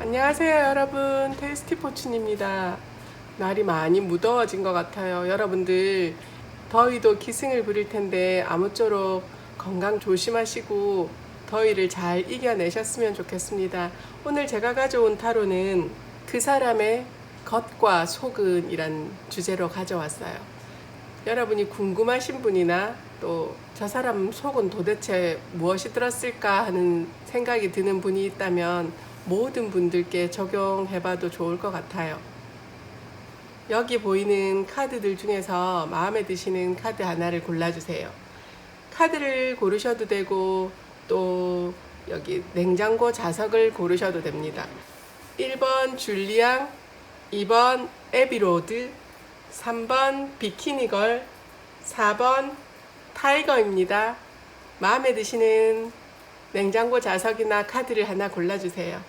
안녕하세요 여러분, 테이스티포춘입니다. 날이 많이 무더워진 것 같아요. 여러분들 더위도 기승을 부릴 텐데 아무쪼록 건강 조심하시고 더위를 잘 이겨내셨으면 좋겠습니다. 오늘 제가 가져온 타로는 그 사람의 겉과 속은 이란 주제로 가져왔어요. 여러분이 궁금하신 분이나 또 저 사람 속은 도대체 무엇이 들었을까 하는 생각이 드는 분이 있다면 모든 분들께 적용해봐도 좋을 것 같아요. 여기 보이는 카드들 중에서 마음에 드시는 카드 하나를 골라주세요. 카드를 고르셔도 되고 또 여기 냉장고 자석을 고르셔도 됩니다. 1번 줄리앙, 2번 에비로드, 3번 비키니걸, 4번 타이거입니다. 마음에 드시는 냉장고 자석이나 카드를 하나 골라주세요.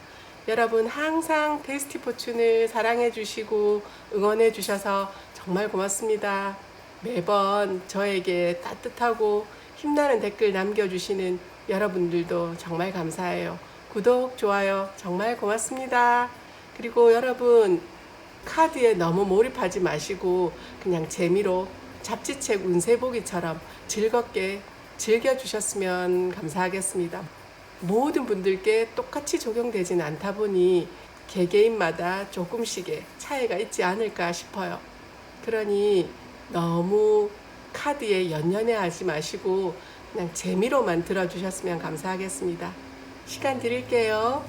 여러분 항상 테이스티포춘을 사랑해 주시고 응원해 주셔서 정말 고맙습니다. 매번 저에게 따뜻하고 힘나는 댓글 남겨주시는 여러분들도 정말 감사해요. 구독, 좋아요 정말 고맙습니다. 그리고 여러분 카드에 너무 몰입하지 마시고 그냥 재미로 잡지책 운세보기처럼 즐겁게 즐겨주셨으면 감사하겠습니다. 모든 분들께 똑같이 적용되지는 않다 보니 개개인마다 조금씩의 차이가 있지 않을까 싶어요. 그러니 너무 카드에 연연해하지 마시고 그냥 재미로만 들어주셨으면 감사하겠습니다. 시간 드릴게요.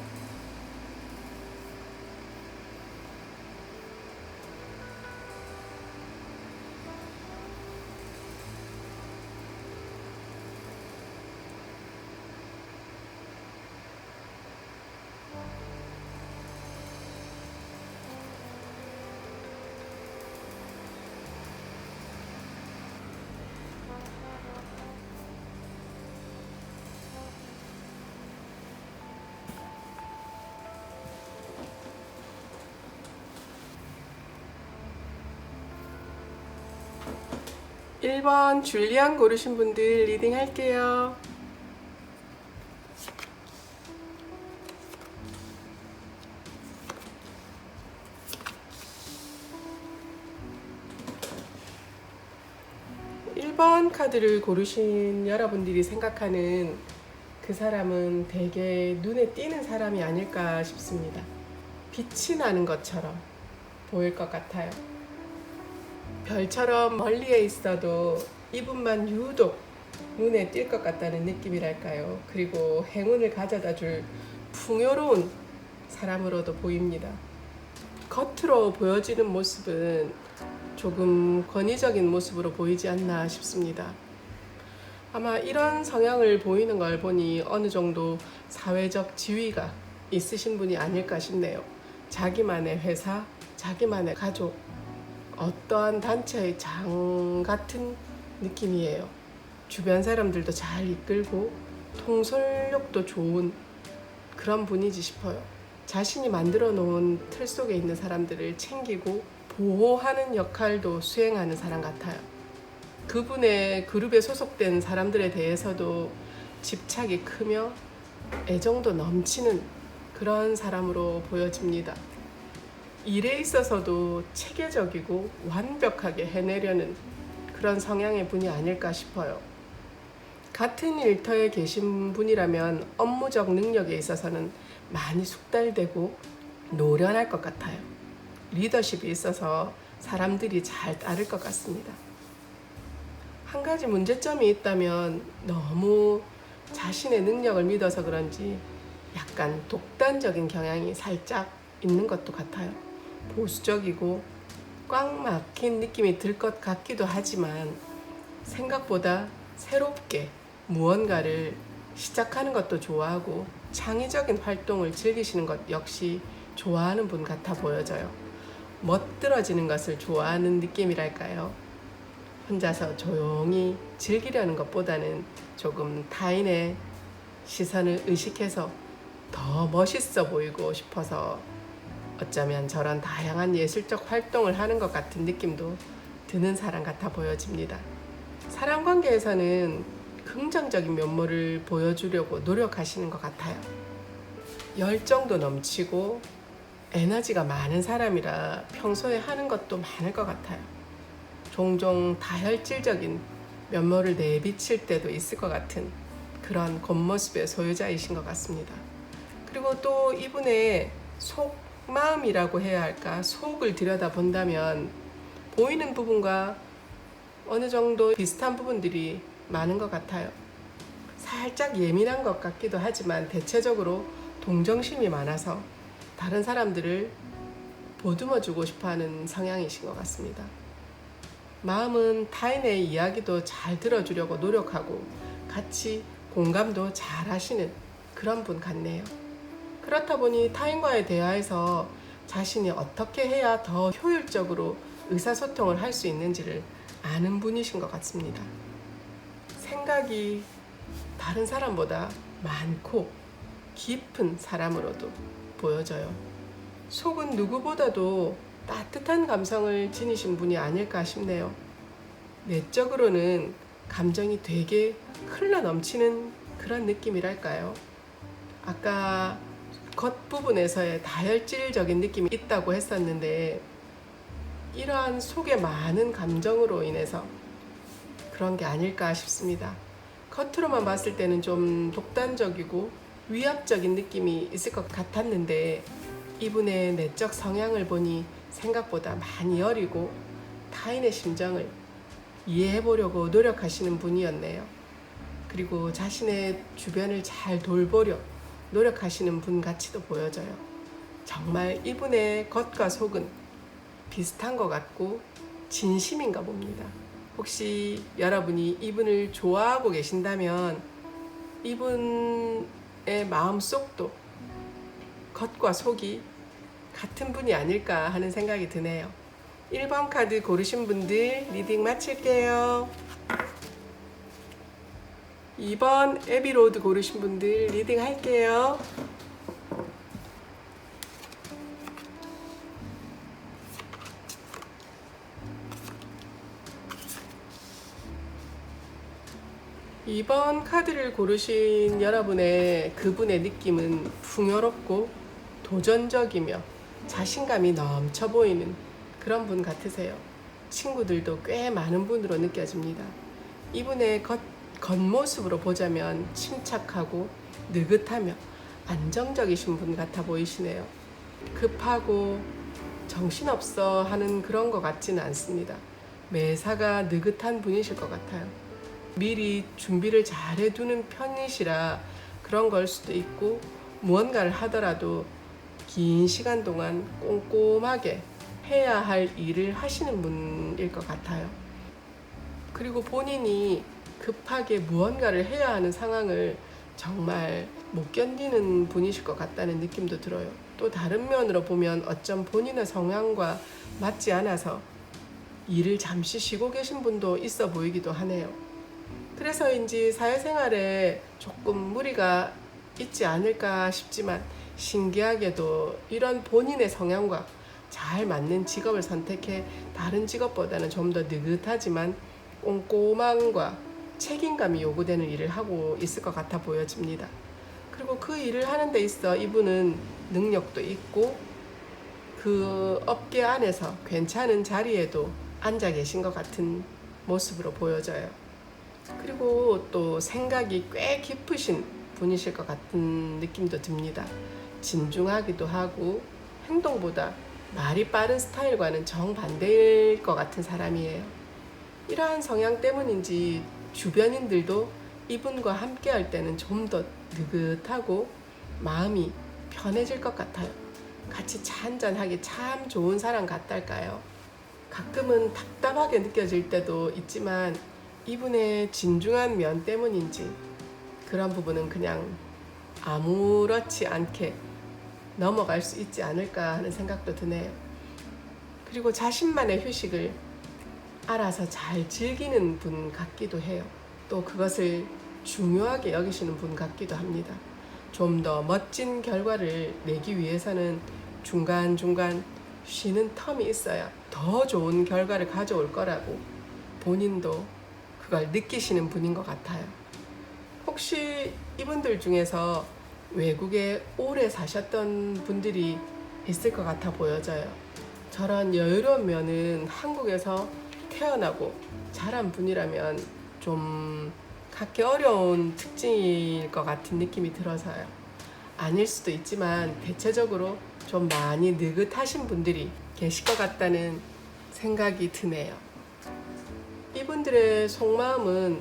1번 줄리안 고르신 분들 리딩 할게요. (1번) 카드를 고르신 여러분들이 생각하는 그 사람은 되게 눈에 띄는 사람이 아닐까 싶습니다. 빛이 나는 것처럼 보일 것 같아요. 별처럼 멀리에 있어도 이분만 유독 눈에 띌 것 같다는 느낌이랄까요. 그리고 행운을 가져다 줄 풍요로운 사람으로도 보입니다. 겉으로 보여지는 모습은 조금 권위적인 모습으로 보이지 않나 싶습니다. 아마 이런 성향을 보이는 걸 보니 어느 정도 사회적 지위가 있으신 분이 아닐까 싶네요. 자기만의 회사, 자기만의 가족, 어떠한 단체의 장 같은 느낌이에요. 주변 사람들도 잘 이끌고 통솔력도 좋은 그런 분이지 싶어요. 자신이 만들어 놓은 틀 속에 있는 사람들을 챙기고 보호하는 역할도 수행하는 사람 같아요. 그분의 그룹에 소속된 사람들에 대해서도 집착이 크며 애정도 넘치는 그런 사람으로 보여집니다. 일에 있어서도 체계적이고 완벽하게 해내려는 그런 성향의 분이 아닐까 싶어요. 같은 일터에 계신 분이라면 업무적 능력에 있어서는 많이 숙달되고 노련할 것 같아요. 리더십이 있어서 사람들이 잘 따를 것 같습니다. 한 가지 문제점이 있다면 너무 자신의 능력을 믿어서 그런지 약간 독단적인 경향이 살짝 있는 것도 같아요. 보수적이고 꽉 막힌 느낌이 들 것 같기도 하지만 생각보다 새롭게 무언가를 시작하는 것도 좋아하고 창의적인 활동을 즐기시는 것 역시 좋아하는 분 같아 보여져요. 멋들어지는 것을 좋아하는 느낌이랄까요. 혼자서 조용히 즐기려는 것보다는 조금 타인의 시선을 의식해서 더 멋있어 보이고 싶어서 어쩌면 저런 다양한 예술적 활동을 하는 것 같은 느낌도 드는 사람 같아 보여집니다. 사람 관계에서는 긍정적인 면모를 보여주려고 노력하시는 것 같아요. 열정도 넘치고 에너지가 많은 사람이라 평소에 하는 것도 많을 것 같아요. 종종 다혈질적인 면모를 내비칠 때도 있을 것 같은 그런 겉모습의 소유자이신 것 같습니다. 그리고 또 이분의 속마음이라고 해야 할까, 속을 들여다본다면 보이는 부분과 어느 정도 비슷한 부분들이 많은 것 같아요. 살짝 예민한 것 같기도 하지만 대체적으로 동정심이 많아서 다른 사람들을 보듬어주고 싶어하는 성향이신 것 같습니다. 마음은 타인의 이야기도 잘 들어주려고 노력하고 같이 공감도 잘 하시는 그런 분 같네요. 그렇다 보니 타인과의 대화에서 자신이 어떻게 해야 더 효율적으로 의사소통을 할 수 있는지를 아는 분이신 것 같습니다. 생각이 다른 사람보다 많고 깊은 사람으로도 보여져요. 속은 누구보다도 따뜻한 감성을 지니신 분이 아닐까 싶네요. 내적으로는 감정이 되게 흘러 넘치는 그런 느낌이랄까요. 아까 겉부분에서의 다혈질적인 느낌이 있다고 했었는데 이러한 속에 많은 감정으로 인해서 그런 게 아닐까 싶습니다. 겉으로만 봤을 때는 좀 독단적이고 위압적인 느낌이 있을 것 같았는데 이분의 내적 성향을 보니 생각보다 많이 여리고 타인의 심정을 이해해 보려고 노력하시는 분이었네요. 그리고 자신의 주변을 잘 돌보려 노력하시는 분 같이도 보여져요. 정말 이분의 겉과 속은 비슷한 것 같고 진심인가 봅니다. 혹시 여러분이 이분을 좋아하고 계신다면 이분의 마음속도 겉과 속이 같은 분이 아닐까 하는 생각이 드네요. 1번 카드 고르신 분들 리딩 마칠게요. 2번 에비로드 고르신 분들 리딩 할게요. 이번 카드를 고르신 여러분의 그분의 느낌은 풍요롭고 도전적이며 자신감이 넘쳐 보이는 그런 분 같으세요. 친구들도 꽤 많은 분으로 느껴집니다. 이분의 겉모습으로 보자면 침착하고 느긋하며 안정적이신 분 같아 보이시네요. 급하고 정신없어 하는 그런 것 같지는 않습니다. 매사가 느긋한 분이실 것 같아요. 미리 준비를 잘 해두는 편이시라 그런 걸 수도 있고 무언가를 하더라도 긴 시간 동안 꼼꼼하게 해야 할 일을 하시는 분일 것 같아요. 그리고 본인이 급하게 무언가를 해야 하는 상황을 정말 못 견디는 분이실 것 같다는 느낌도 들어요. 또 다른 면으로 보면 어쩜 본인의 성향과 맞지 않아서 일을 잠시 쉬고 계신 분도 있어 보이기도 하네요. 그래서인지 사회생활에 조금 무리가 있지 않을까 싶지만 신기하게도 이런 본인의 성향과 잘 맞는 직업을 선택해 다른 직업보다는 좀 더 느긋하지만 꼼꼼함과 책임감이 요구되는 일을 하고 있을 것 같아 보여집니다. 그리고 그 일을 하는 데 있어 이분은 능력도 있고 그 업계 안에서 괜찮은 자리에도 앉아 계신 것 같은 모습으로 보여져요. 그리고 또 생각이 꽤 깊으신 분이실 것 같은 느낌도 듭니다. 진중하기도 하고 행동보다 말이 빠른 스타일과는 정반대일 것 같은 사람이에요. 이러한 성향 때문인지 주변인들도 이분과 함께 할 때는 좀 더 느긋하고 마음이 편해질 것 같아요. 같이 차 한잔하기 참 좋은 사람 같달까요? 가끔은 답답하게 느껴질 때도 있지만 이분의 진중한 면 때문인지 그런 부분은 그냥 아무렇지 않게 넘어갈 수 있지 않을까 하는 생각도 드네요. 그리고 자신만의 휴식을 알아서 잘 즐기는 분 같기도 해요. 또 그것을 중요하게 여기시는 분 같기도 합니다. 좀 더 멋진 결과를 내기 위해서는 중간중간 쉬는 텀이 있어야 더 좋은 결과를 가져올 거라고 본인도 그걸 느끼시는 분인 것 같아요. 혹시 이분들 중에서 외국에 오래 사셨던 분들이 있을 것 같아 보여져요. 저런 여유로운 면은 한국에서 태어나고 자란 분이라면 좀 갖기 어려운 특징일 것 같은 느낌이 들어서요. 아닐 수도 있지만 대체적으로 좀 많이 느긋하신 분들이 계실 것 같다는 생각이 드네요. 이분들의 속마음은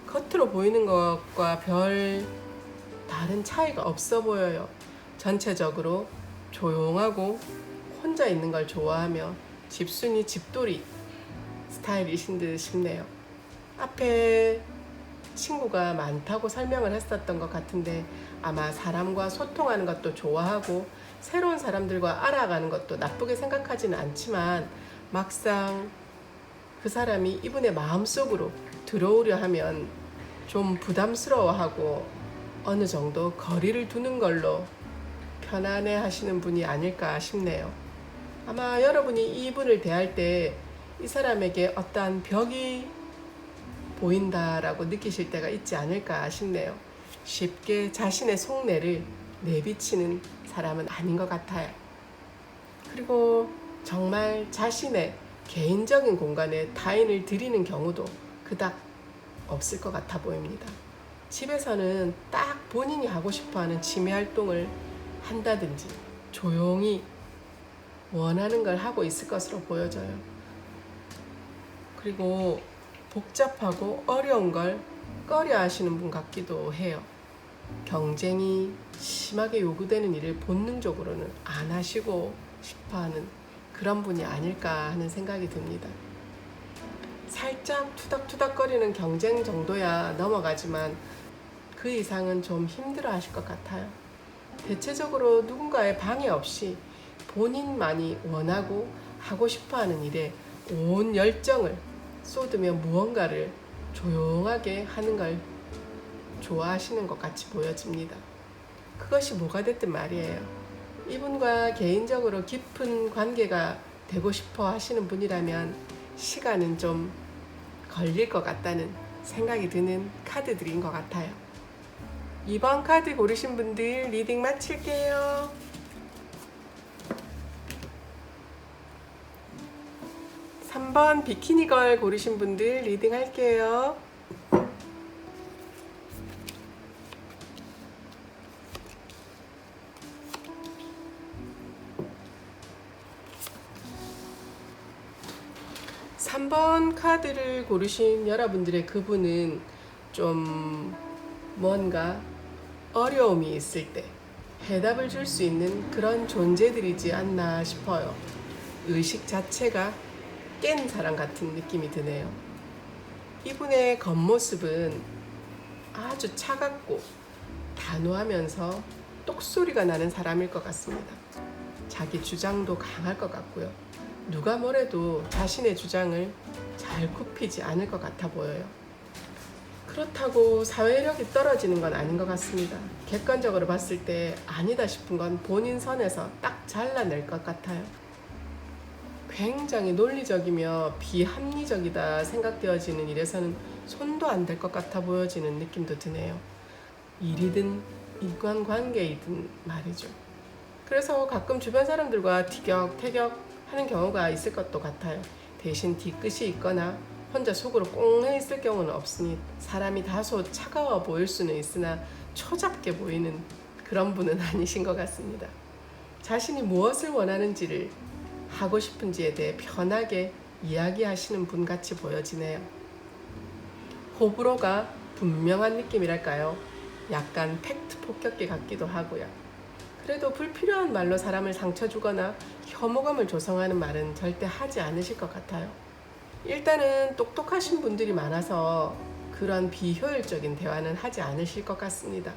겉으로 보이는 것과 별 다른 차이가 없어 보여요. 전체적으로 조용하고 혼자 있는 걸 좋아하며 집순이 집돌이 스타일이신 듯 싶네요. 앞에 친구가 많다고 설명을 했었던 것 같은데 아마 사람과 소통하는 것도 좋아하고 새로운 사람들과 알아가는 것도 나쁘게 생각하지는 않지만 막상 그 사람이 이분의 마음속으로 들어오려 하면 좀 부담스러워하고 어느 정도 거리를 두는 걸로 편안해 하시는 분이 아닐까 싶네요. 아마 여러분이 이분을 대할 때 이 사람에게 어떠한 벽이 보인다라고 느끼실 때가 있지 않을까 싶네요. 쉽게 자신의 속내를 내비치는 사람은 아닌 것 같아요. 그리고 정말 자신의 개인적인 공간에 타인을 들이는 경우도 그닥 없을 것 같아 보입니다. 집에서는 딱 본인이 하고 싶어하는 취미 활동을 한다든지 조용히 원하는 걸 하고 있을 것으로 보여져요. 그리고 복잡하고 어려운 걸 꺼려 하시는 분 같기도 해요. 경쟁이 심하게 요구되는 일을 본능적으로는 안 하시고 싶어하는 그런 분이 아닐까 하는 생각이 듭니다. 살짝 투닥투닥거리는 경쟁 정도야 넘어가지만 그 이상은 좀 힘들어 하실 것 같아요. 대체적으로 누군가의 방해 없이 본인만이 원하고 하고 싶어하는 일에 온 열정을 쏟으며 무언가를 조용하게 하는 걸 좋아하시는 것 같이 보여집니다. 그것이 뭐가 됐든 말이에요. 이분과 개인적으로 깊은 관계가 되고 싶어 하시는 분이라면 시간은 좀 걸릴 것 같다는 생각이 드는 카드들인 것 같아요. 이번 카드 고르신 분들 리딩 마칠게요. 3번 비키니걸 고르신 분들 리딩 할게요. 3번 카드를 고르신 여러분들의 그분은 좀 뭔가 어려움이 있을 때 해답을 줄 수 있는 그런 존재들이지 않나 싶어요. 의식 자체가 깬 사람 같은 느낌이 드네요. 이분의 겉모습은 아주 차갑고 단호하면서 똑소리가 나는 사람일 것 같습니다. 자기 주장도 강할 것 같고요. 누가 뭐래도 자신의 주장을 잘 굽히지 않을 것 같아 보여요. 그렇다고 사회력이 떨어지는 건 아닌 것 같습니다. 객관적으로 봤을 때 아니다 싶은 건 본인 선에서 딱 잘라낼 것 같아요. 굉장히 논리적이며 비합리적이다 생각되어지는 일에서는 손도 안 댈 것 같아 보여지는 느낌도 드네요. 일이든 인간관계이든 말이죠. 그래서 가끔 주변 사람들과 티격태격 하는 경우가 있을 것도 같아요. 대신 뒤끝이 있거나 혼자 속으로 꽁해 있을 경우는 없으니 사람이 다소 차가워 보일 수는 있으나 초잡게 보이는 그런 분은 아니신 것 같습니다. 자신이 무엇을 원하는지를 하고 싶은지에 대해 편하게 이야기하시는 분 같이 보여지네요. 호불호가 분명한 느낌이랄까요? 약간 팩트 폭격기 같기도 하고요. 그래도 불필요한 말로 사람을 상처 주거나 혐오감을 조성하는 말은 절대 하지 않으실 것 같아요. 일단은 똑똑하신 분들이 많아서 그런 비효율적인 대화는 하지 않으실 것 같습니다.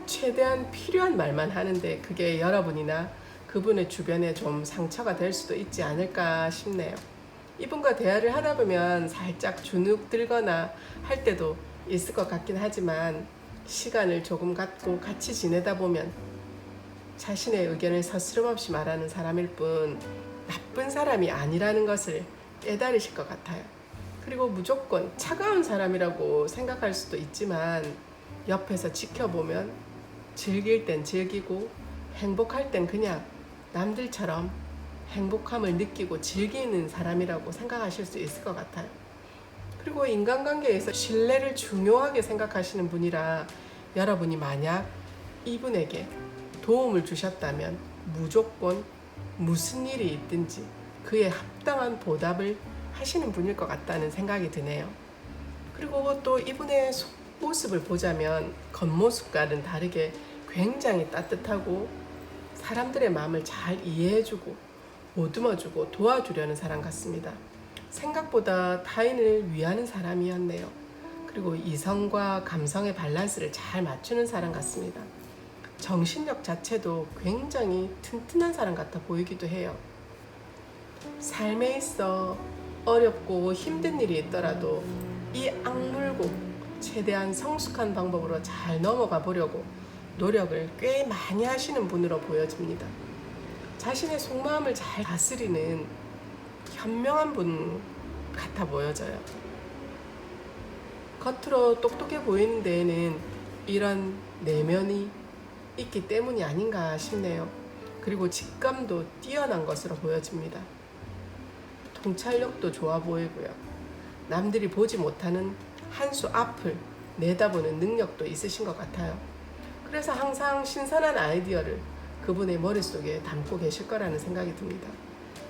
최대한 필요한 말만 하는데 그게 여러분이나 그분의 주변에 좀 상처가 될 수도 있지 않을까 싶네요. 이분과 대화를 하다 보면 살짝 주눅 들거나 할 때도 있을 것 같긴 하지만 시간을 조금 갖고 같이 지내다 보면 자신의 의견을 서스럼없이 말하는 사람일 뿐 나쁜 사람이 아니라는 것을 깨달으실 것 같아요. 그리고 무조건 차가운 사람이라고 생각할 수도 있지만 옆에서 지켜보면 즐길 땐 즐기고 행복할 땐 그냥 남들처럼 행복함을 느끼고 즐기는 사람이라고 생각하실 수 있을 것 같아요. 그리고 인간관계에서 신뢰를 중요하게 생각하시는 분이라 여러분이 만약 이분에게 도움을 주셨다면 무조건 무슨 일이 있든지 그에 합당한 보답을 하시는 분일 것 같다는 생각이 드네요. 그리고 또 이분의 모습을 보자면 겉모습과는 다르게 굉장히 따뜻하고 사람들의 마음을 잘 이해해주고 보듬어주고 도와주려는 사람 같습니다. 생각보다 타인을 위하는 사람이었네요. 그리고 이성과 감성의 밸런스를 잘 맞추는 사람 같습니다. 정신력 자체도 굉장히 튼튼한 사람 같아 보이기도 해요. 삶에 있어 어렵고 힘든 일이 있더라도 이 악물고 최대한 성숙한 방법으로 잘 넘어가 보려고 노력을 꽤 많이 하시는 분으로 보여집니다. 자신의 속마음을 잘 다스리는 현명한 분 같아 보여져요. 겉으로 똑똑해 보이는 데에는 이런 내면이 있기 때문이 아닌가 싶네요. 그리고 직감도 뛰어난 것으로 보여집니다. 통찰력도 좋아 보이고요. 남들이 보지 못하는 한 수 앞을 내다보는 능력도 있으신 것 같아요. 그래서 항상 신선한 아이디어를 그분의 머릿속에 담고 계실 거라는 생각이 듭니다.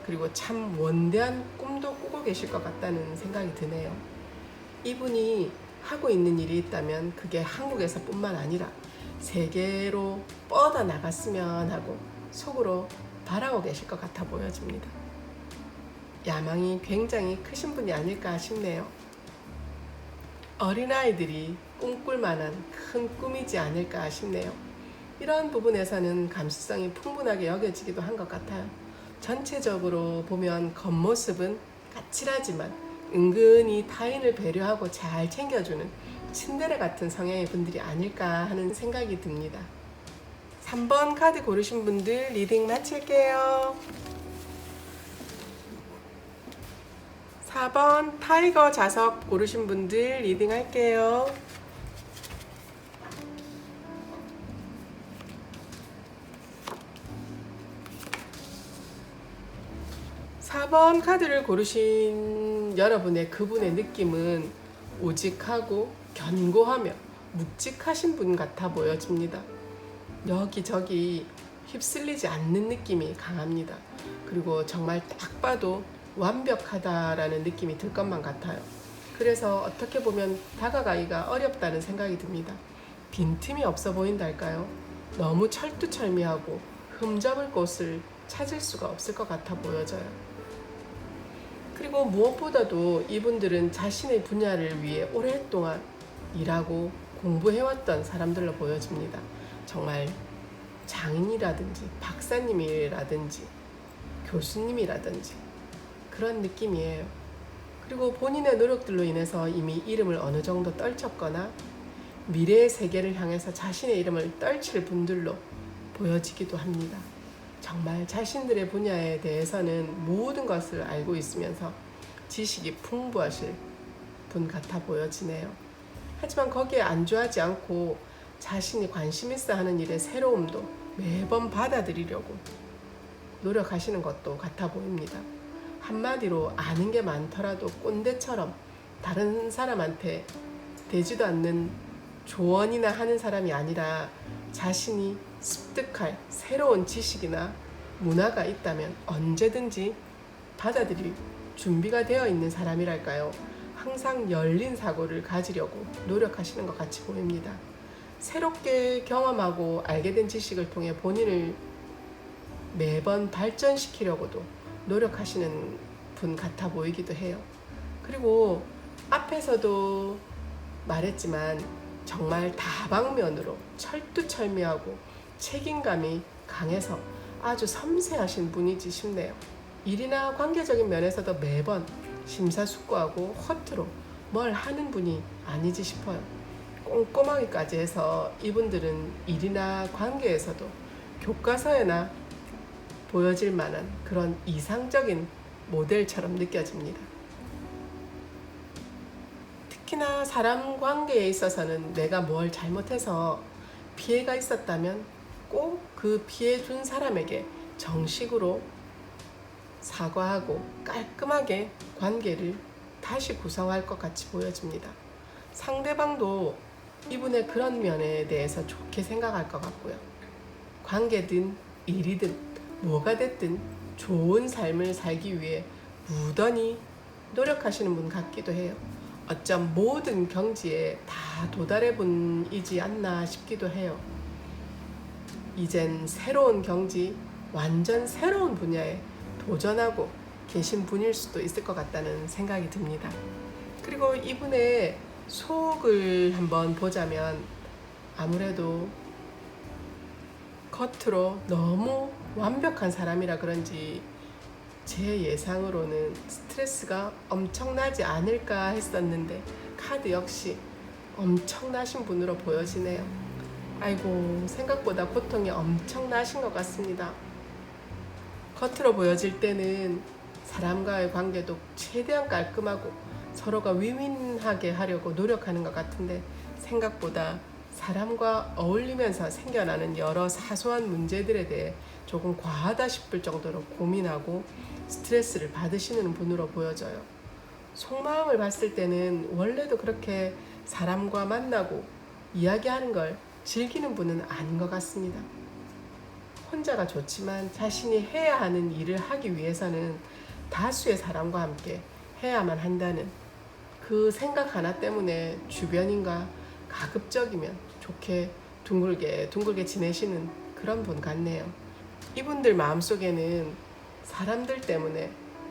그리고 참 원대한 꿈도 꾸고 계실 것 같다는 생각이 드네요. 이분이 하고 있는 일이 있다면 그게 한국에서 뿐만 아니라 세계로 뻗어나갔으면 하고 속으로 바라고 계실 것 같아 보여집니다. 야망이 굉장히 크신 분이 아닐까 싶네요. 어린아이들이 꿈꿀 만한 큰 꿈이지 않을까 싶네요. 이런 부분에서는 감수성이 풍부하게 여겨지기도 한 것 같아요. 전체적으로 보면 겉모습은 까칠하지만 은근히 타인을 배려하고 잘 챙겨주는 친데레 같은 성향의 분들이 아닐까 하는 생각이 듭니다. 3번 카드 고르신 분들 리딩 마칠게요. 4번 타이거 자석 고르신 분들 리딩 할게요. 4번 카드를 고르신 여러분의 그분의 느낌은 오직하고 견고하며 묵직하신 분 같아 보여집니다. 여기저기 휩쓸리지 않는 느낌이 강합니다. 그리고 정말 딱 봐도 완벽하다라는 느낌이 들 것만 같아요. 그래서 어떻게 보면 다가가기가 어렵다는 생각이 듭니다. 빈틈이 없어 보인달까요? 너무 철두철미하고 흠잡을 곳을 찾을 수가 없을 것 같아 보여져요. 그리고 무엇보다도 이분들은 자신의 분야를 위해 오랫동안 일하고 공부해왔던 사람들로 보여집니다. 정말 장인이라든지 박사님이라든지 교수님이라든지 그런 느낌이에요. 그리고 본인의 노력들로 인해서 이미 이름을 어느 정도 떨쳤거나 미래의 세계를 향해서 자신의 이름을 떨칠 분들로 보여지기도 합니다. 정말 자신들의 분야에 대해서는 모든 것을 알고 있으면서 지식이 풍부하실 분 같아 보여지네요. 하지만 거기에 안주하지 않고 자신이 관심 있어 하는 일의 새로움도 매번 받아들이려고 노력하시는 것도 같아 보입니다. 한마디로 아는 게 많더라도 꼰대처럼 다른 사람한테 되지도 않는 조언이나 하는 사람이 아니라 자신이 습득할 새로운 지식이나 문화가 있다면 언제든지 받아들일 준비가 되어 있는 사람이랄까요. 항상 열린 사고를 가지려고 노력하시는 것 같이 보입니다. 새롭게 경험하고 알게 된 지식을 통해 본인을 매번 발전시키려고도 노력하시는 분 같아 보이기도 해요. 그리고 앞에서도 말했지만 정말 다방면으로 철두철미하고 책임감이 강해서 아주 섬세하신 분이지 싶네요. 일이나 관계적인 면에서도 매번 심사숙고하고 허투루 뭘 하는 분이 아니지 싶어요. 꼼꼼하기까지 해서 이분들은 일이나 관계에서도 교과서에나 보여질 만한 그런 이상적인 모델처럼 느껴집니다. 특히나 사람 관계에 있어서는 내가 뭘 잘못해서 피해가 있었다면 꼭 그 피해 준 사람에게 정식으로 사과하고 깔끔하게 관계를 다시 구성할 것 같이 보여집니다. 상대방도 이분의 그런 면에 대해서 좋게 생각할 것 같고요. 관계든 일이든 뭐가 됐든 좋은 삶을 살기 위해 무던히 노력하시는 분 같기도 해요. 어쩜 모든 경지에 다 도달해 분이지 않나 싶기도 해요. 이젠 새로운 경지, 완전 새로운 분야에 도전하고 계신 분일 수도 있을 것 같다는 생각이 듭니다. 그리고 이분의 속을 한번 보자면 아무래도 겉으로 너무 완벽한 사람이라 그런지 제 예상으로는 스트레스가 엄청나지 않을까 했었는데 카드 역시 엄청나신 분으로 보여지네요. 아이고, 생각보다 고통이 엄청나신 것 같습니다. 겉으로 보여질 때는 사람과의 관계도 최대한 깔끔하고 서로가 윈윈하게 하려고 노력하는 것 같은데 생각보다 사람과 어울리면서 생겨나는 여러 사소한 문제들에 대해 조금 과하다 싶을 정도로 고민하고 스트레스를 받으시는 분으로 보여져요. 속마음을 봤을 때는 원래도 그렇게 사람과 만나고 이야기하는 걸 즐기는 분은 아닌 것 같습니다. 혼자가 좋지만 자신이 해야 하는 일을 하기 위해서는 다수의 사람과 함께 해야만 한다는 그 생각 하나 때문에 주변인과 가급적이면 좋게 둥글게 지내시는 그런 분 같네요. 이분들 마음속에는 사람들 때문에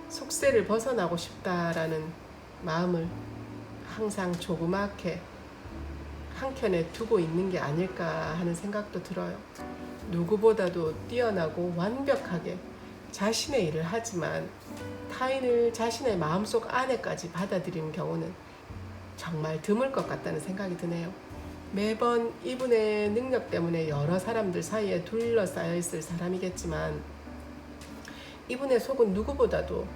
속세를 벗어나고 싶다라는 마음을 항상 조그맣게 한켠에 두고 있는 게 아닐까 하는 생각도 들어요. 누구보다도 뛰어나고 완벽하게 자신의 일을 하지만 타인을 자신의 마음속 안에까지 받아들이는 경우는 정말 드물 것 같다는 생각이 드네요. 매번 이분의 능력 때문에 여러 사람들 사이에 둘러싸여 있을 사람이겠지만 이분의 속은 누구보다도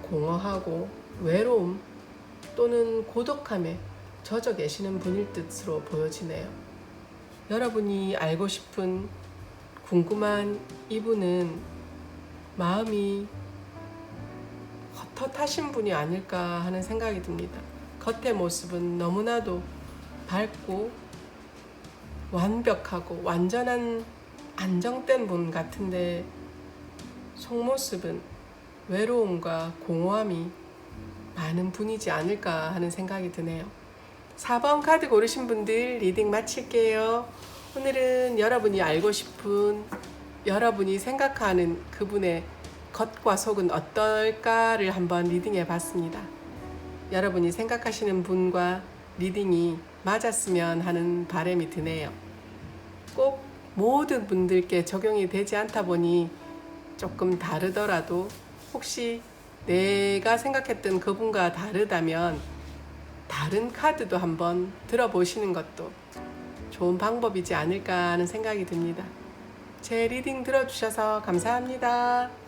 공허하고 외로움 또는 고독함에 젖어 계시는 분일 듯으로 보여지네요. 여러분이 알고 싶은 궁금한 이분은 마음이 헛헛하신 분이 아닐까 하는 생각이 듭니다. 겉의 모습은 너무나도 밝고 완벽하고 완전한 안정된 분 같은데 속모습은 외로움과 공허함이 많은 분이지 않을까 하는 생각이 드네요. 4번 카드 고르신 분들 리딩 마칠게요. 오늘은 여러분이 알고 싶은, 여러분이 생각하는 그분의 겉과 속은 어떨까를 한번 리딩해 봤습니다. 여러분이 생각하시는 분과 리딩이 맞았으면 하는 바람이 드네요. 꼭 모든 분들께 적용이 되지 않다 보니 조금 다르더라도 혹시 내가 생각했던 그분과 다르다면 다른 카드도 한번 들어보시는 것도 좋은 방법이지 않을까 하는 생각이 듭니다. 제 리딩 들어주셔서 감사합니다.